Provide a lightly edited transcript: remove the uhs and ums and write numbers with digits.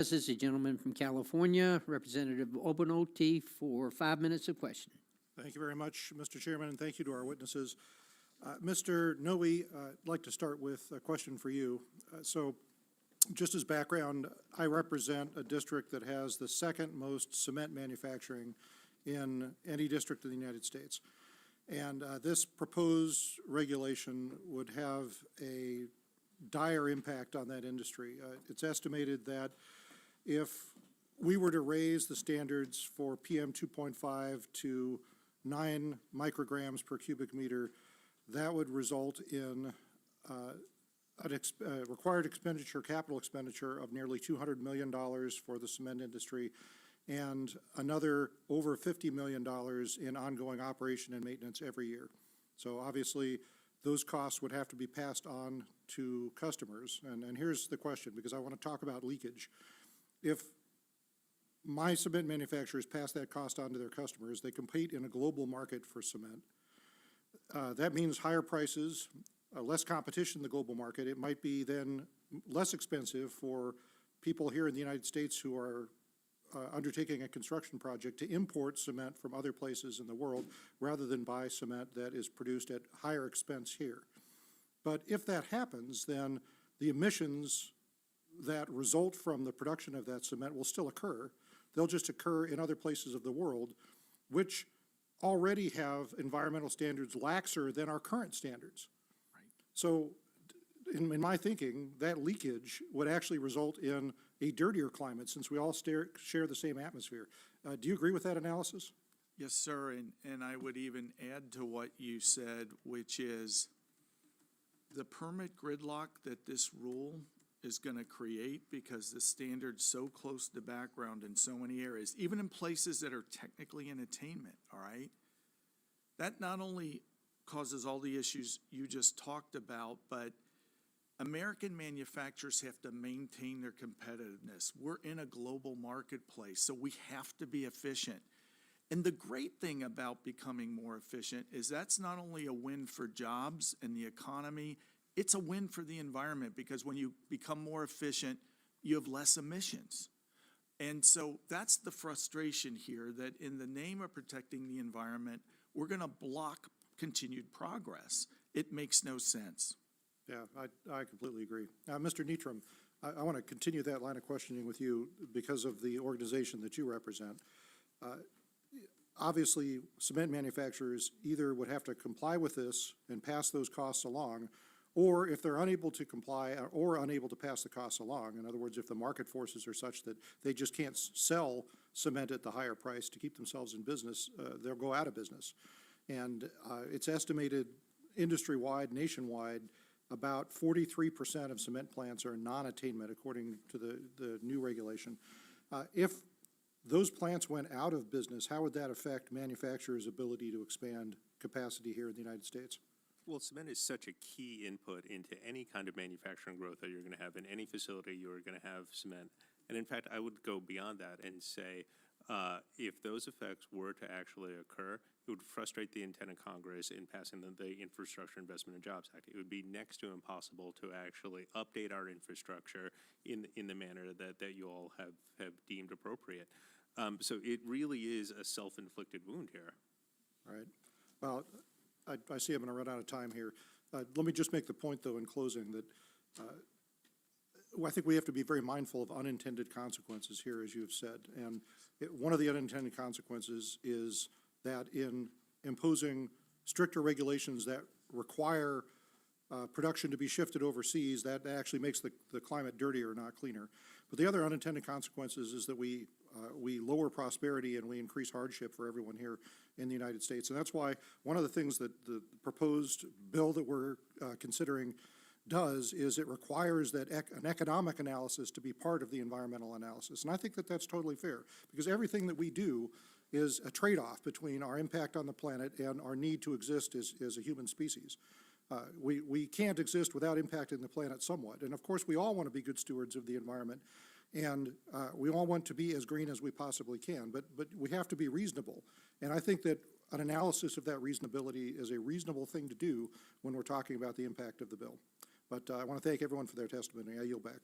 This is a gentleman from California, Representative Obernolte, for 5 minutes of question. Thank you very much, Mr. Chairman, and thank you to our witnesses. Mr. Noe, I'd like to start with a question for you. So just as background, I represent a district that has the second most cement manufacturing in any district in the United States. And this proposed regulation would have a dire impact on that industry. It's estimated that if we were to raise the standards for PM 2.5 to 9 micrograms per cubic meter, that would result in required expenditure, capital expenditure of nearly $200 million for the cement industry, and another over $50 million in ongoing operation and maintenance every year. So obviously, those costs would have to be passed on to customers. And here's the question, because I want to talk about leakage. If my cement manufacturers pass that cost on to their customers, they compete in a global market for cement. That means higher prices, less competition in the global market. It might be then less expensive for people here in the United States who are undertaking a construction project to import cement from other places in the world rather than buy cement that is produced at higher expense here. But if that happens, then the emissions that result from the production of that cement will still occur. They'll just occur in other places of the world, which already have environmental standards laxer than our current standards. Right. So in my thinking, that leakage would actually result in a dirtier climate since we all share the same atmosphere. Do you agree with that analysis? Yes, sir, and I would even add to what you said, which is the permit gridlock that this rule is going to create, because the standard's so close to background in so many areas, even in places that are technically in attainment, all right? That not only causes all the issues you just talked about, but American manufacturers have to maintain their competitiveness. We're in a global marketplace, so we have to be efficient. And the great thing about becoming more efficient is that's not only a win for jobs and the economy, it's a win for the environment, because when you become more efficient, you have less emissions. And so that's the frustration here, that in the name of protecting the environment, we're going to block continued progress. It makes no sense. Yeah, I completely agree. Mr. Neetram, I want to continue that line of questioning with you because of the organization that you represent. Obviously, cement manufacturers either would have to comply with this and pass those costs along, or if they're unable to comply or unable to pass the costs along, in other words, if the market forces are such that they just can't sell cement at the higher price to keep themselves in business, they'll go out of business. And it's estimated industry-wide, nationwide, about 43% of cement plants are non-attainment, according to the new regulation. If those plants went out of business, how would that affect manufacturers' ability to expand capacity here in the United States? Well, cement is such a key input into any kind of manufacturing growth that you're going to have. In any facility, you're going to have cement. And in fact, I would go beyond that and say, if those effects were to actually occur, it would frustrate the intent of Congress in passing the Infrastructure Investment and Jobs Act. It would be next to impossible to actually update our infrastructure in the manner that you all have deemed appropriate. So it really is a self-inflicted wound here. All right. Well, I see I'm going to run out of time here. Let me just make the point, though, in closing, that I think we have to be very mindful of unintended consequences here, as you have said. And one of the unintended consequences is that in imposing stricter regulations that require production to be shifted overseas, that actually makes the climate dirtier, not cleaner. But the other unintended consequences is that we lower prosperity and we increase hardship for everyone here in the United States. And that's why one of the things that the proposed bill that we're considering does is it requires that an economic analysis to be part of the environmental analysis. And I think that that's totally fair, because everything that we do is a trade-off between our impact on the planet and our need to exist as a human species. We can't exist without impacting the planet somewhat. And of course, we all want to be good stewards of the environment, and we all want to be as green as we possibly can, but we have to be reasonable. And I think that an analysis of that reasonability is a reasonable thing to do when we're talking about the impact of the bill. But I want to thank everyone for their testimony. I yield back.